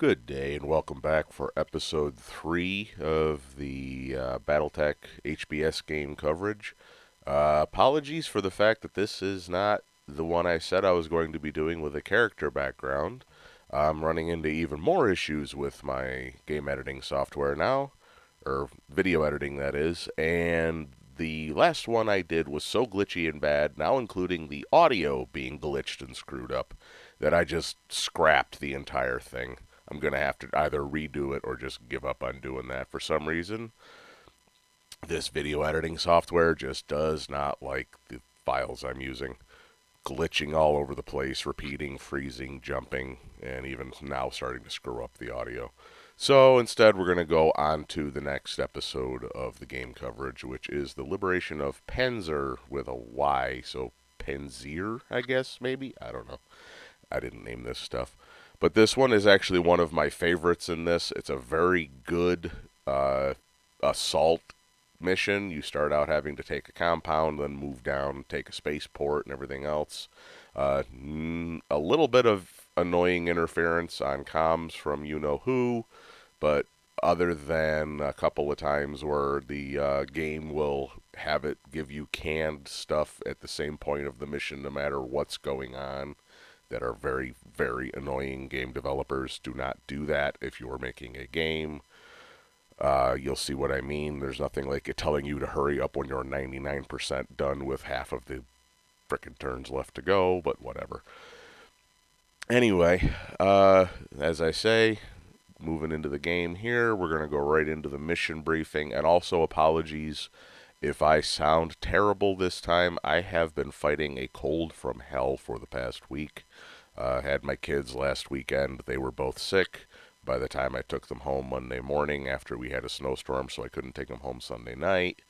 Good day and welcome back for episode 3 of the BattleTech HBS game coverage. Apologies for the fact that this is not the one I said I was going to be doing with a character background. I'm running into even more issues with my game editing software now, or video editing that is, and the last one I did was so glitchy and bad, now including the audio being glitched and screwed up, that I just scrapped the entire thing. I'm going to have to either redo it or just give up on doing that. For some reason, this video editing software just does not like the files I'm using. Glitching all over the place, repeating, freezing, jumping, and even now starting to screw up the audio. So instead, we're going to go on to the next episode of the game coverage, which is the liberation of Panzyr with a Y. So Panzyr, I guess, maybe? I don't know. I didn't name this stuff. But this one is actually one of my favorites in this. It's a very good assault mission. You start out having to take a compound, then move down, take a spaceport, and everything else. A little bit of annoying interference on comms from you-know-who, but other than a couple of times where the game will have it give you canned stuff at the same point of the mission no matter what's going on, that are very, very annoying. Game developers, do not do that if you are making a game. You'll see what I mean. There's nothing like it telling you to hurry up when you're 99% done with half of the frickin' turns left to go, but whatever. Anyway, as I say, moving into the game here, we're going to go right into the mission briefing, and also apologies if I sound terrible this time. I have been fighting a cold from hell for the past week. Had my kids last weekend. They were both sick by the time I took them home Monday morning after we had a snowstorm, so I couldn't take them home Sunday night.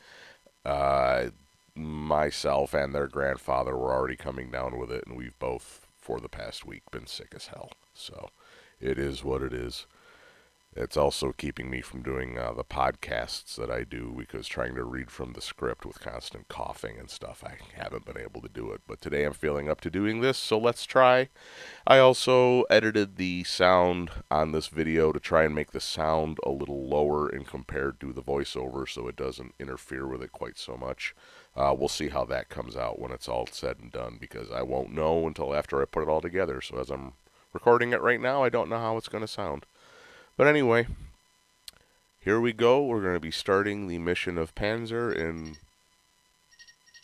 Myself and their grandfather were already coming down with it, and we've both, for the past week, been sick as hell. So it is what it is. It's also keeping me from doing the podcasts that I do, because trying to read from the script with constant coughing and stuff, I haven't been able to do it. But today I'm feeling up to doing this, so let's try. I also edited the sound on this video to try and make the sound a little lower in compared to the voiceover so it doesn't interfere with it quite so much. We'll see how that comes out when it's all said and done, because I won't know until after I put it all together. So as I'm recording it right now, I don't know how it's going to sound. But anyway, here we go. We're going to be starting the mission of Panzyr in...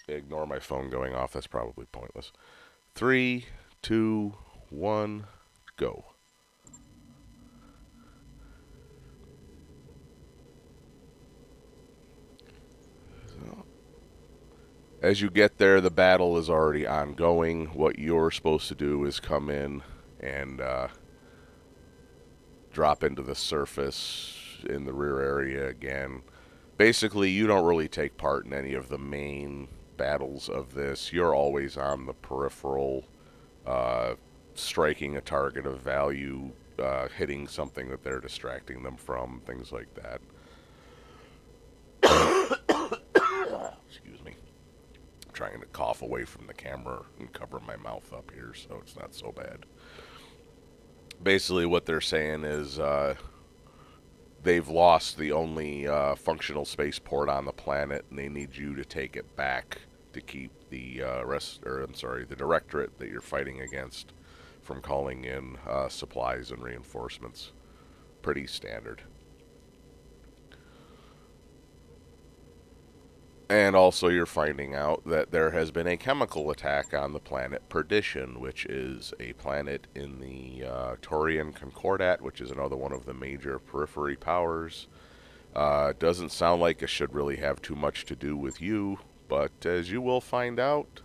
Ignore my phone going off. That's probably pointless. 3, 2, 1, go. As you get there, the battle is already ongoing. What you're supposed to do is come in and drop into the surface in the rear area again. Basically, you don't really take part in any of the main battles of this. You're always on the peripheral, striking a target of value, hitting something that they're distracting them from, things like that. Excuse me. I'm trying to cough away from the camera and cover my mouth up here so it's not so bad. Basically, what they're saying is they've lost the only functional spaceport on the planet, and they need you to take it back to keep the the directorate that you're fighting against from calling in supplies and reinforcements. Pretty standard. And also, you're finding out that there has been a chemical attack on the planet Perdition, which is a planet in the Taurian Concordat, which is another one of the major periphery powers. Doesn't sound like it should really have too much to do with you, but as you will find out,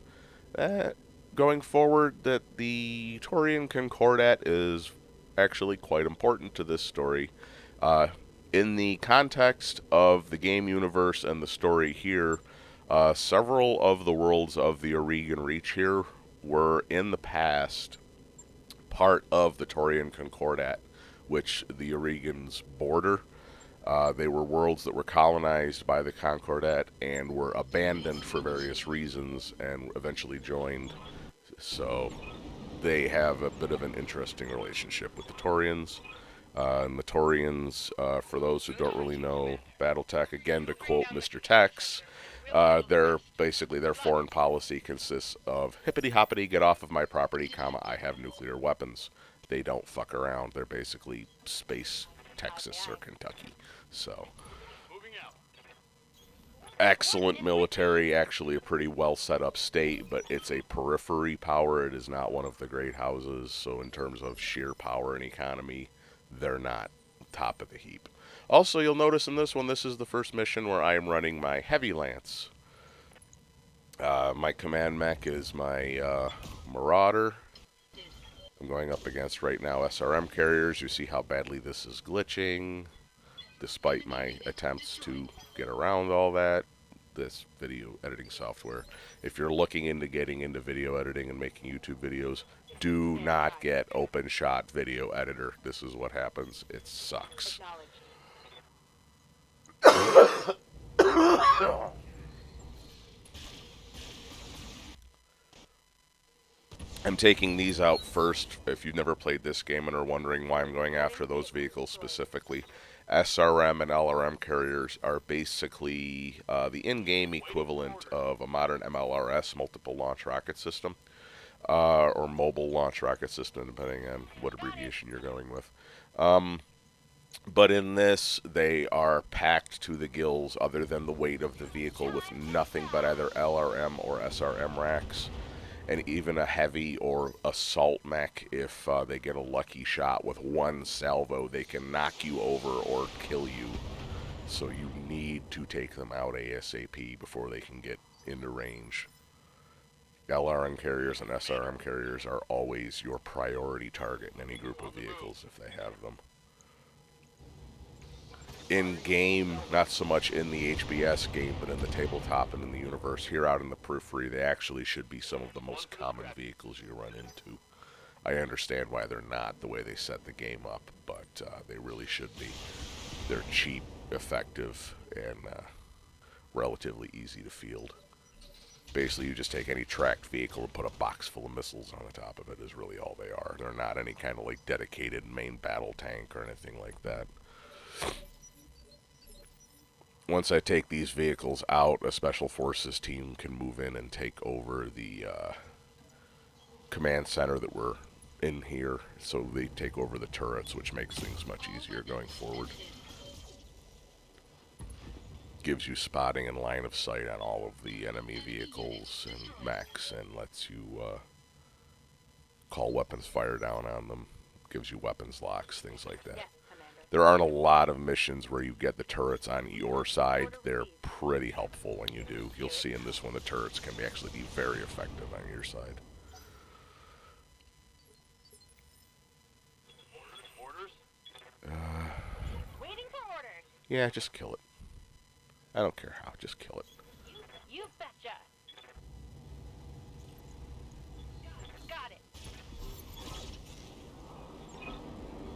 going forward, that the Taurian Concordat is actually quite important to this story. In the context of the game universe and the story here, several of the worlds of the Aurigan Reach here were in the past part of the Taurian Concordat, which the Aurigans border. They were worlds that were colonized by the Concordat and were abandoned for various reasons and eventually joined. So they have a bit of an interesting relationship with the Taurians. And the Torians, for those who don't really know BattleTech, again to quote Mr. Tex, they're basically their foreign policy consists of hippity hoppity, get off of my property, comma, I have nuclear weapons. They don't fuck around. They're basically space Texas or Kentucky. So excellent military, actually a pretty well set up state, but it's a periphery power. It is not one of the great houses. So in terms of sheer power and economy, they're not top of the heap. Also, you'll notice in this one, this is the first mission where I am running my heavy lance. My command mech is my Marauder. I'm going up against right now SRM carriers. You see how badly this is glitching, despite my attempts to get around all that. This video editing software. If you're looking into getting into video editing and making YouTube videos, do not get OpenShot Video Editor. This is what happens. It sucks. I'm taking these out first. If you've never played this game and are wondering why I'm going after those vehicles specifically, SRM and LRM carriers are basically the in-game equivalent of a modern MLRS, multiple launch rocket system, or mobile launch rocket system, depending on what abbreviation you're going with. But in this, they are packed to the gills, other than the weight of the vehicle, with nothing but either LRM or SRM racks, and even a heavy or assault mech. If they get a lucky shot with one salvo, they can knock you over or kill you. So you need to take them out ASAP before they can get into range. LRM carriers and SRM carriers are always your priority target in any group of vehicles if they have them. In game, not so much in the HBS game, but in the tabletop and in the universe, here out in the periphery, they actually should be some of the most common vehicles you run into. I understand why they're not the way they set the game up, but they really should be. They're cheap, effective, and relatively easy to field. Basically, you just take any tracked vehicle and put a box full of missiles on the top of it is really all they are. They're not any kind of like dedicated main battle tank or anything like that. Once I take these vehicles out, a special forces team can move in and take over the command center that we're in here. So they take over the turrets, which makes things much easier going forward. Gives you spotting and line of sight on all of the enemy vehicles and mechs, and lets you call weapons fire down on them. Gives you weapons locks, things like that. There aren't a lot of missions where you get the turrets on your side. They're pretty helpful when you do. You'll see in this one the turrets can actually be very effective on your side. Yeah, just kill it. I don't care how, just kill it. You betcha. Got it.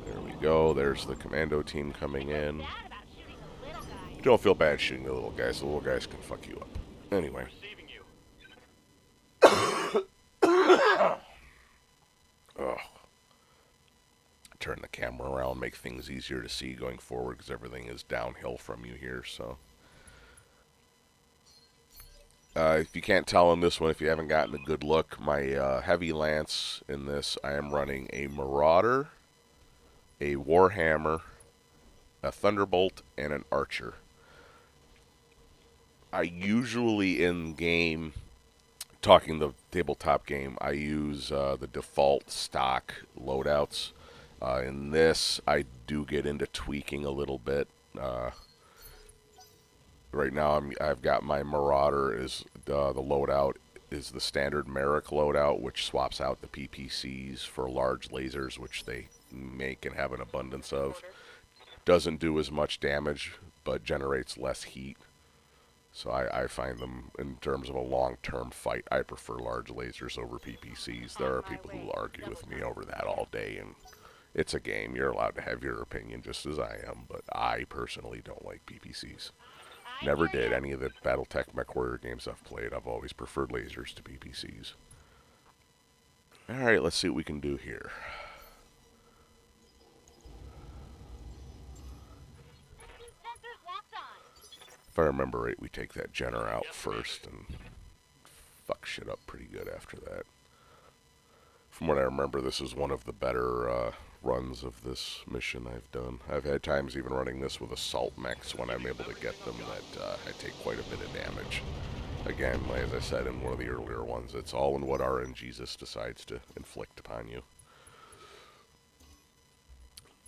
There we go. There's the commando team coming in. Don't feel bad shooting the little guys. The little guys can fuck you up. Anyway. Ugh. Turn the camera around, make things easier to see going forward because everything is downhill from you here, so. If you can't tell in this one, if you haven't gotten a good look, my heavy lance in this, I am running a Marauder, a Warhammer, a Thunderbolt, and an Archer. I usually in game, talking the tabletop game, I use the default stock loadouts. In this, I do get into tweaking a little bit. Right now, I've got my Marauder is the loadout is the standard Merrick loadout, which swaps out the PPCs for large lasers, which they make and have an abundance of. Doesn't do as much damage, but generates less heat. So I find them, in terms of a long-term fight, I prefer large lasers over PPCs. There are people who will argue with me over that all day, and it's a game. You're allowed to have your opinion just as I am, but I personally don't like PPCs. Never did. Any of the BattleTech MechWarrior games I've played, I've always preferred lasers to PPCs. Alright, let's see what we can do here. If I remember right, we take that Jenner out first and fuck shit up pretty good after that. From what I remember, this is one of the better runs of this mission I've done. I've had times even running this with assault mechs when I'm able to get them that I take quite a bit of damage. Again, as I said in one of the earlier ones, it's all in what RNGesus decides to inflict upon you.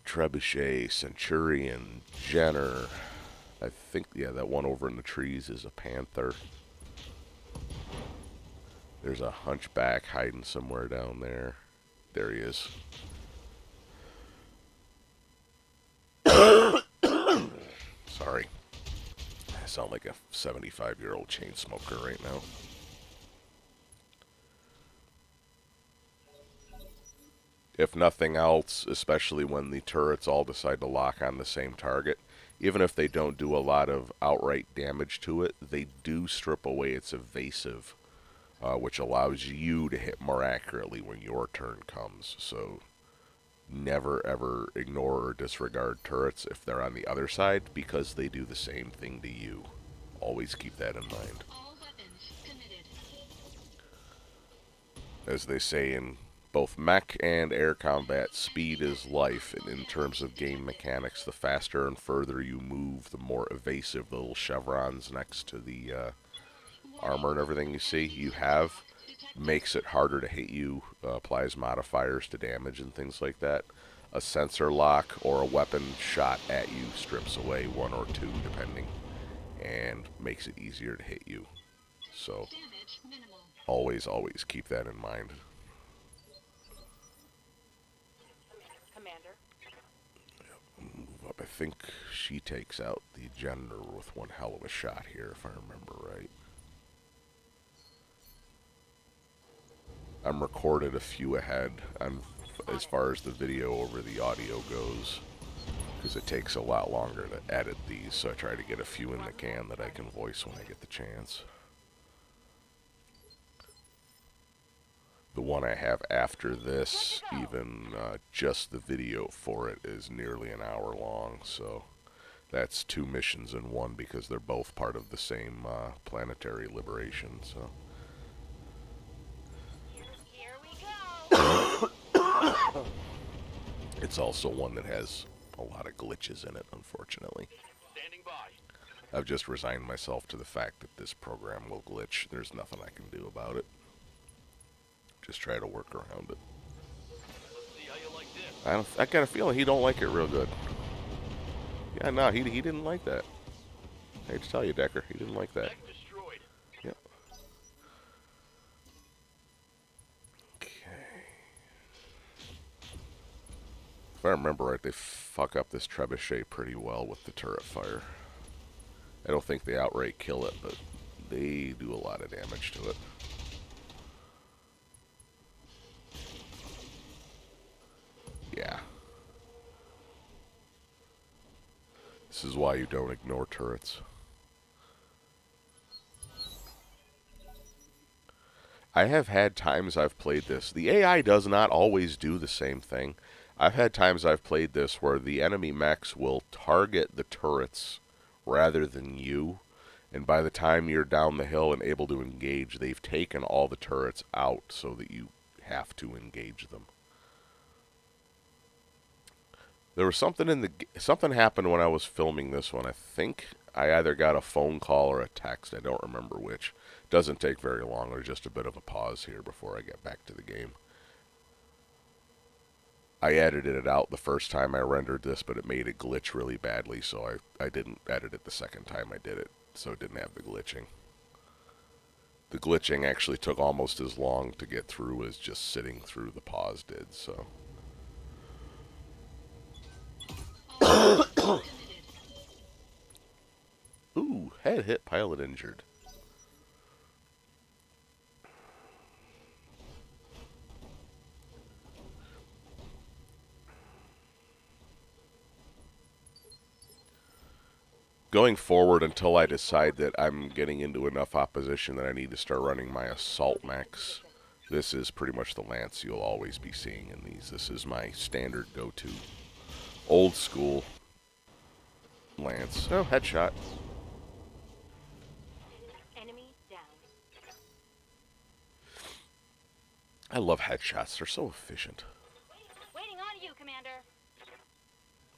Trebuchet, Centurion, Jenner. I think, yeah, that one over in the trees is a Panther. There's a Hunchback hiding somewhere down there. There he is. Sorry. I sound like a 75-year-old chain smoker right now. If nothing else, especially when the turrets all decide to lock on the same target, even if they don't do a lot of outright damage to it, they do strip away its evasive, which allows you to hit more accurately when your turn comes. So never ever ignore or disregard turrets if they're on the other side, because they do the same thing to you. Always keep that in mind. As they say in both mech and air combat, speed is life, and in terms of game mechanics, the faster and further you move, the more evasive the little chevrons next to the armor and everything you have makes it harder to hit you, applies modifiers to damage and things like that. A sensor lock or a weapon shot at you strips away one or two depending, and makes it easier to hit you. So always keep that in mind. Commander. Move up. I think she takes out the Gender with one hell of a shot here, if I remember right. I'm recorded a few ahead on as far as the video over the audio goes, because it takes a lot longer to edit these, so I try to get a few in the can that I can voice when I get the chance. The one I have after this, even just the video for it, is nearly an hour long, so that's two missions in one because they're both part of the same planetary liberation, so. Here we go. It's also one that has a lot of glitches in it, unfortunately. Standing by. I've just resigned myself to the fact that this program will glitch. There's nothing I can do about it. Just try to work around it. Let's see how you like this. I got a feeling he don't like it real good. Yeah, no, he didn't like that. I hate to tell you, Decker, he didn't like that. Mech destroyed. Yep. Okay. If I remember right, they fuck up this trebuchet pretty well with the turret fire. I don't think they outright kill it, but they do a lot of damage to it. Yeah. This is why you don't ignore turrets. I have had times I've played this. The AI does not always do the same thing. I've had times I've played this where the enemy mechs will target the turrets rather than you, and by the time you're down the hill and able to engage, they've taken all the turrets out so that you have to engage them. There was something happened when I was filming this one. I think I either got a phone call or a text. I don't remember which. Doesn't take very long. There's just a bit of a pause here before I get back to the game. I edited it out the first time I rendered this, but it made it glitch really badly, so I didn't edit it the second time I did it, so it didn't have the glitching. The glitching actually took almost as long to get through as just sitting through the pause did, so. Ooh, head hit, pilot injured. Going forward, until I decide that I'm getting into enough opposition that I need to start running my assault mechs, this is pretty much the lance you'll always be seeing in these. This is my standard go-to. Old school lance. Oh, headshot. I love headshots. They're so efficient. Waiting on you, Commander.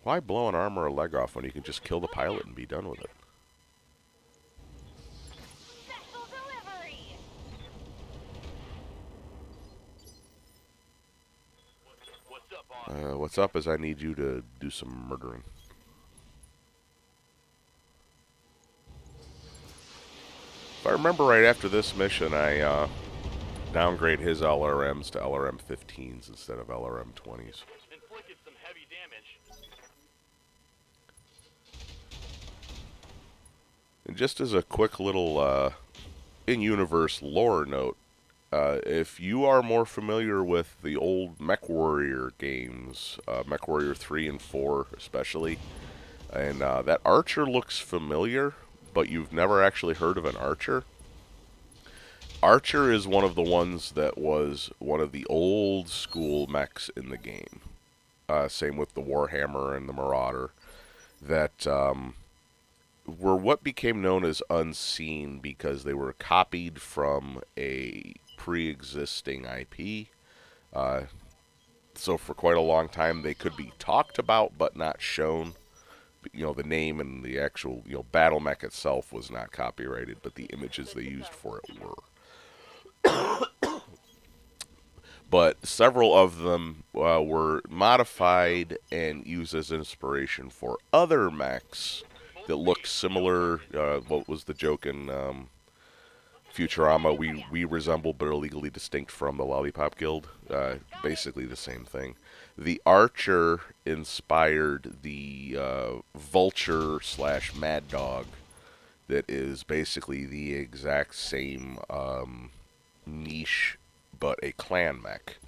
Why blow an arm or a leg off when you can just kill the pilot and be done with it? Special delivery. What's up, boss? What's up is I need you to do some murdering. If I remember right, after this mission, I downgrade his LRMs to LRM-15s instead of LRM-20s. Inflicted some heavy damage. And just as a quick little in-universe lore note, if you are more familiar with the old MechWarrior games, MechWarrior 3 and 4 especially, and that Archer looks familiar, but you've never actually heard of an Archer. Archer is one of the ones that was one of the old school mechs in the game. Same with the Warhammer and the Marauder. That were what became known as unseen because they were copied from a pre-existing IP. So for quite a long time they could be talked about but not shown. You know, the name and the actual, battle mech itself was not copyrighted, but the images they used for it were. But several of them were modified and used as inspiration for other mechs that looked similar. What was the joke in Futurama? We resemble but are legally distinct from the Lollipop Guild. Basically the same thing. The Archer inspired the Vulture / Mad Dog that is basically the exact same niche, but a clan mech.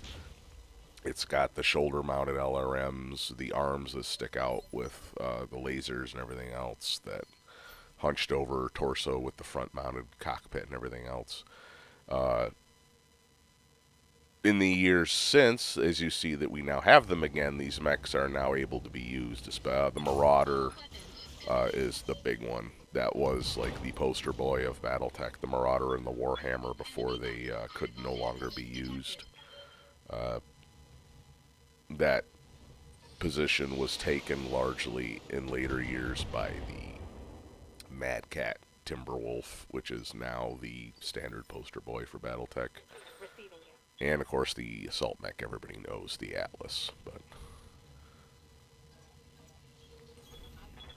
It's got the shoulder-mounted LRMs, the arms that stick out with the lasers and everything else, that hunched over torso with the front-mounted cockpit and everything else. In the years since, as you see that we now have them again, these mechs are now able to be used. The Marauder is the big one. That was like the poster boy of BattleTech, the Marauder and the Warhammer, before they could no longer be used. That position was taken largely in later years by the Mad Cat Timberwolf, which is now the standard poster boy for BattleTech. Receiving you. And of course the assault mech everybody knows, the Atlas. But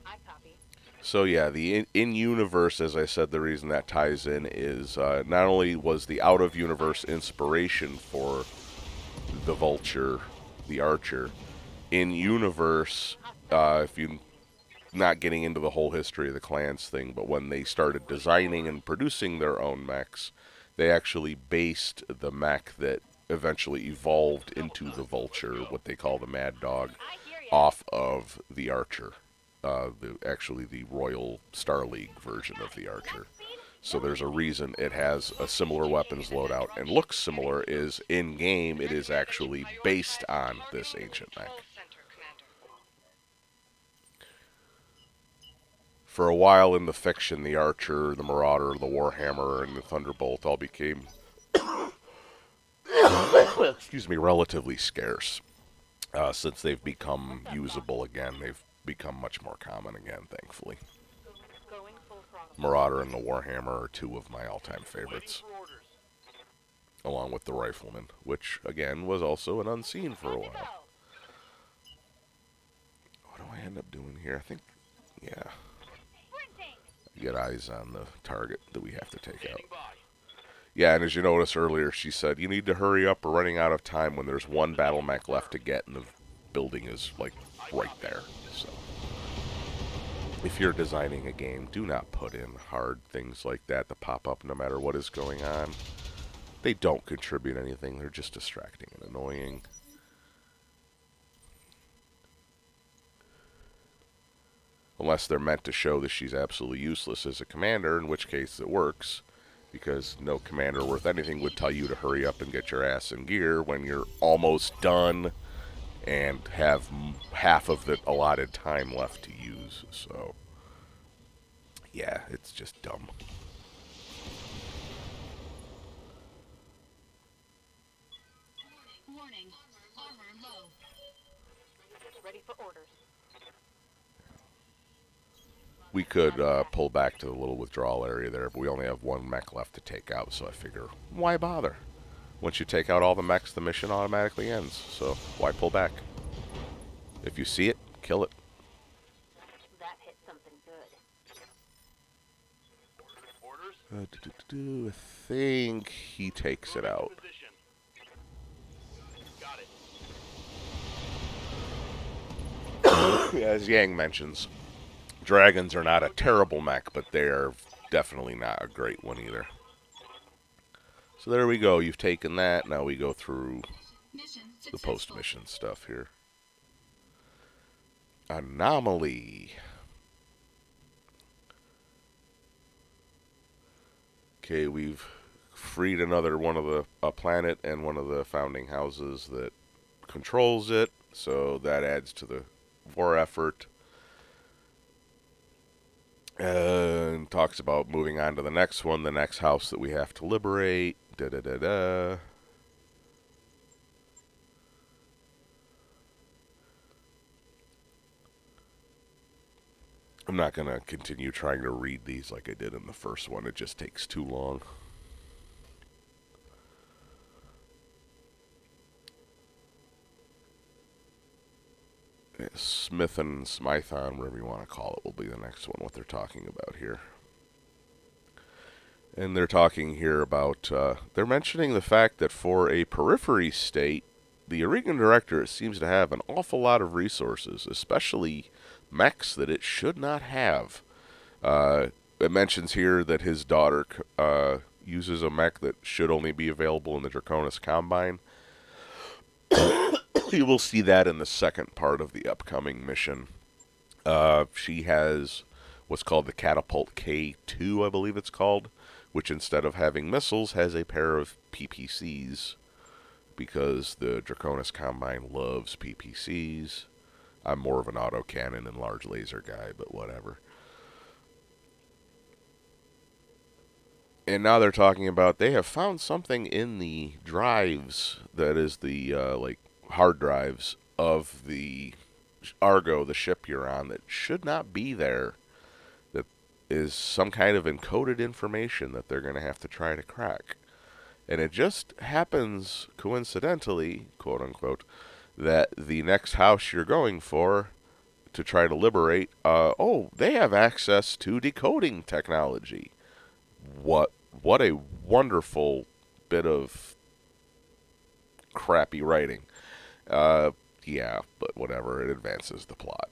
I copy. so yeah, the in-universe, as I said, the reason that ties in is not only was the out-of-universe inspiration for the Vulture, the Archer, in-universe, if you're not getting into the whole history of the clans thing, but when they started designing and producing their own mechs, they actually based the mech that eventually evolved into the Vulture, what they call the Mad Dog, I hear ya. off of the Archer. Actually the Royal Star League version of the Archer. So there's a reason it has a similar weapons loadout and looks similar, is in-game it is actually based on this ancient mech. For a while in the fiction, the Archer, the Marauder, the Warhammer, and the Thunderbolt all became, excuse me, relatively scarce. Since they've become usable again, they've become much more common again, thankfully. Going full throttle. Marauder and the Warhammer are two of my all-time Waiting favorites, for orders. along with the Rifleman, which, again, was also an unseen for a Good to while. go. What do I end up doing here? I think, yeah, Sprinting. get eyes on the target that we have to take out. Standing by. Yeah, and as you noticed earlier, she said, you need to hurry up, we're running out of time when there's one battle mech left to get, and the building is, like, right there. So, if you're designing a game, do not put in hard things like that to pop up no matter what is going on. They don't contribute anything, they're just distracting and annoying. Unless they're meant to show that she's absolutely useless as a commander, in which case it works. Because no commander worth anything would tell you to hurry up and get your ass in gear when you're almost done and have half of the allotted time left to use. So, yeah, it's just dumb. for orders. We could pull back to the little withdrawal area there, but we only have one mech left to take out, so I figure, why bother? Once you take out all the mechs, the mission automatically ends, so why pull back? If you see it, kill it. That hit something good. Orders? I think he takes it Moving to out. position. Got it. As Yang mentions, dragons are not a terrible mech, but they are definitely not a great one either. So there we go. You've taken that. Now we go through the post-mission stuff here. Anomaly. Okay, we've freed another one of a planet and one of the founding houses that controls it, so that adds to the war effort. And talks about moving on to the next one, the next house that we have to liberate. Da da da da. I'm not going to continue trying to read these like I did in the first one. It just takes too long. Smith and Smython, whatever you want to call it, will be the next one, what they're talking about here. And they're talking here about, they're mentioning the fact that for a periphery state, the Aurigan Directorate seems to have an awful lot of resources, especially mechs that it should not have. It mentions here that his daughter uses a mech that should only be available in the Draconis Combine. You will see that in the second part of the upcoming mission. She has what's called the Catapult K2, I believe it's called, which instead of having missiles has a pair of PPCs, because the Draconis Combine loves PPCs. I'm more of an autocannon and large laser guy, but whatever. And now they're talking about they have found something in the drives that is the like hard drives of the Argo, the ship you're on, that should not be there. That is some kind of encoded information that they're going to have to try to crack. And it just happens coincidentally, quote unquote, that the next house you're going for to try to liberate, they have access to decoding technology. What a wonderful bit of crappy writing. Yeah, but whatever, it advances the plot.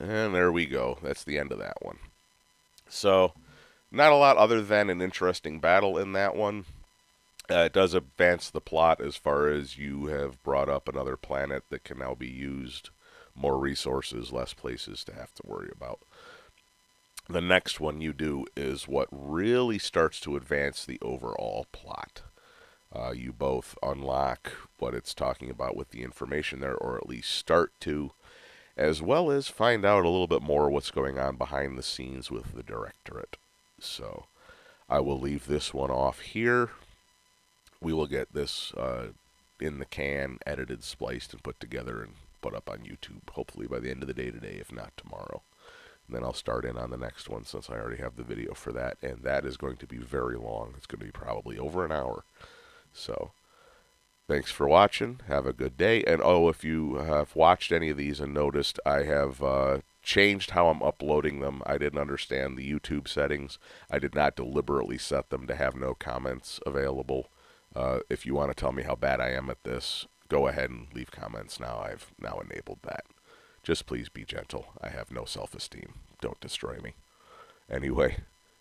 And there we go. That's the end of that one. So, not a lot other than an interesting battle in that one. It does advance the plot as far as you have brought up another planet that can now be used, more resources, less places to have to worry about. The next one you do is what really starts to advance the overall plot. You both unlock what it's talking about with the information there, or at least start to, as well as find out a little bit more what's going on behind the scenes with the Directorate. So, I will leave this one off here. We will get this in the can, edited, spliced, and put together and put up on YouTube, hopefully by the end of the day today, if not tomorrow. And then I'll start in on the next one since I already have the video for that, and that is going to be very long. It's going to be probably over an hour. So, thanks for watching. Have a good day. And if you have watched any of these and noticed, I have changed how I'm uploading them. I didn't understand the YouTube settings. I did not deliberately set them to have no comments available. If you want to tell me how bad I am at this, go ahead and leave comments now. I've now enabled that. Just please be gentle. I have no self-esteem. Don't destroy me. Anyway,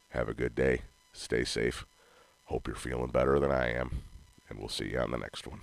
have a good day. Stay safe. Hope you're feeling better than I am. And we'll see you on the next one.